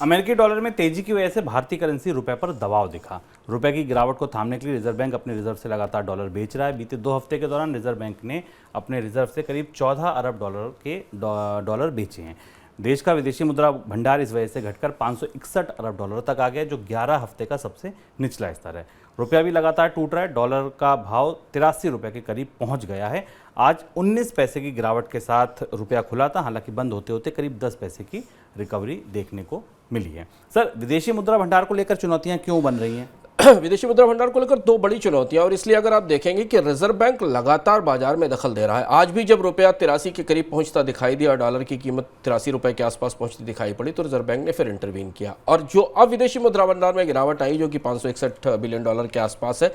अमेरिकी डॉलर में तेजी की वजह से भारतीय करेंसी रुपए पर दबाव दिखा। रुपए की गिरावट को थामने के लिए रिजर्व बैंक अपने रिजर्व से लगातार डॉलर बेच रहा है। बीते 2 हफ्ते के दौरान रिजर्व बैंक ने अपने रिजर्व से करीब 14 अरब डॉलर बेचे हैं। देश का विदेशी मुद्रा भंडार इस वजह से घटकर 561 अरब डॉलर तक आ गया, जो 11 हफ्ते का सबसे निचला स्तर है। रुपया भी लगातार टूट रहा है। डॉलर का भाव 83 रुपये के करीब पहुंच गया है। आज 19 पैसे की गिरावट के साथ रुपया खुला था, हालांकि बंद होते होते करीब 10 पैसे की रिकवरी देखने को मिली है। सर, विदेशी मुद्रा भंडार को लेकर चुनौतियां क्यों बन रही हैं? विदेशी मुद्रा भंडार को लेकर दो बड़ी चुनौतियां, और इसलिए अगर आप देखेंगे कि रिजर्व बैंक लगातार बाजार में दखल दे रहा है। आज भी जब रुपया 83 के करीब पहुंचता दिखाई दिया, डॉलर की कीमत 83 रुपए के आसपास पहुंचती दिखाई पड़ी, तो रिजर्व बैंक ने फिर इंटरवीन किया। और जो अब विदेशी मुद्रा भंडार में गिरावट आई, जो कि 561 बिलियन डॉलर के आसपास है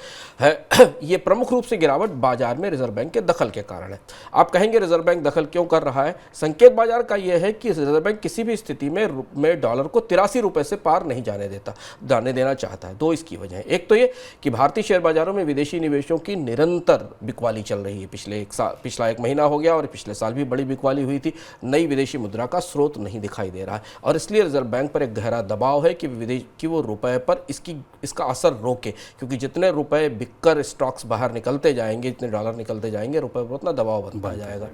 ये प्रमुख रूप से गिरावट बाजार में रिजर्व बैंक के दखल के कारण है। आप कहेंगे रिजर्व बैंक दखल क्यों कर रहा है? संकेत बाजार का यह है कि रिजर्व बैंक किसी भी स्थिति में डॉलर को 83 रुपए से पार नहीं जाने देना चाहता है। दो इसकी वजह है। एक तो ये कि भारतीय शेयर बाजारों में विदेशी निवेशों की निरंतर बिकवाली चल रही है। पिछला एक महीना हो गया और पिछले साल भी बड़ी बिकवाली हुई थी। नई विदेशी मुद्रा का स्रोत नहीं दिखाई दे रहा है, और इसलिए रिजर्व बैंक पर एक गहरा दबाव है कि वो रुपए पर इसका असर रोके, क्योंकि जितने रुपए बिककर स्टॉक्स बाहर निकलते जाएंगे, जितने डॉलर निकलते जाएंगे, रुपए पर उतना दबाव बनता जाएगा।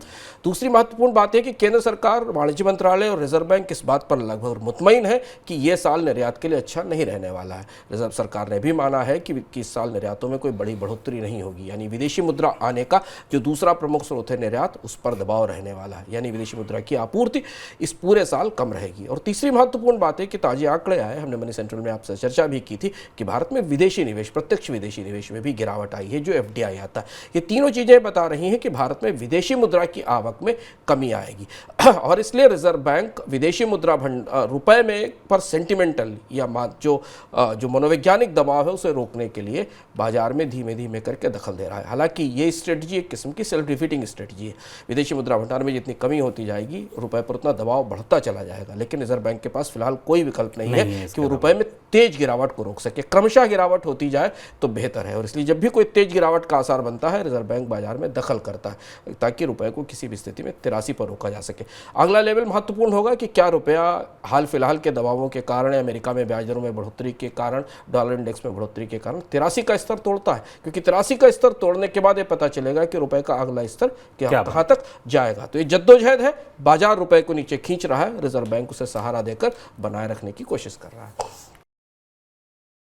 दूसरी महत्वपूर्ण बात है कि केंद्र सरकार, वाणिज्य मंत्रालय और रिजर्व बैंक इस बात पर लगभग मुतमईन है कि यह साल निर्यात के लिए अच्छा नहीं रहने वाला है। रिजर्व सरकार ने भी माना है कि इस साल निर्यातों में कोई बड़ी बढ़ोतरी नहीं होगी, यानी विदेशी मुद्रा आने का जो दूसरा प्रमुख स्रोत है निर्यात, उस पर दबाव रहने वाला है, यानी विदेशी मुद्रा की आपूर्ति इस पूरे साल कम रहेगी। और तीसरी महत्वपूर्ण बात है कि ताजे आंकड़े आए, हमने मनी सेंट्रल में आपसे चर्चा भी की थी कि भारत में विदेशी निवेश, प्रत्यक्ष विदेशी निवेश में भी गिरावट आई है, जो FDI आता है। ये तीनों चीजें बता रही हैं कि भारत में विदेशी मुद्रा की आवक में कमी आएगी, और इसलिए रिजर्व बैंक विदेशी मुद्रा रुपए में पर सेंटिमेंटल या जो मनोवैज्ञानिक दबाव है उसे रोकने के लिए बाजार में धीमे धीमे करके दखल दे रहा है। हालांकि ये स्ट्रेटजी एक किस्म की सेल्फ डिफीटिंग स्ट्रेटजी है। विदेशी मुद्रा भंडार में जितनी कमी होती जाएगी, रुपए पर उतना दबाव बढ़ता चला जाएगा, लेकिन रिजर्व बैंक के पास फिलहाल कोई विकल्प नहीं है कि वो रुपए में तेज गिरावट को रोक सके। क्रमशः गिरावट होती जाए तो बेहतर है, और इसलिए जब भी कोई तेज गिरावट का आसार बनता है, रिजर्व बैंक बाजार में दखल करता है, ताकि रुपए को किसी भी स्थिति में 83 पर रोका जा सके। अगला लेवल महत्वपूर्ण होगा कि क्या रुपया हाल फिलहाल के दबावों के कारण, अमेरिका में ब्याज दरों में बढ़ोतरी के कारण, डॉलर इंडेक्स में बढ़ोतरी के कारण 83 का स्तर तोड़ता है, क्योंकि 83 का स्तर तोड़ने के बाद ये पता चलेगा कि रुपए का अगला स्तर कहां तक जाएगा। तो ये जद्दोजहद है, बाजार रुपए को नीचे खींच रहा है, रिजर्व बैंक उसे सहारा देकर बनाए रखने की कोशिश कर रहा है।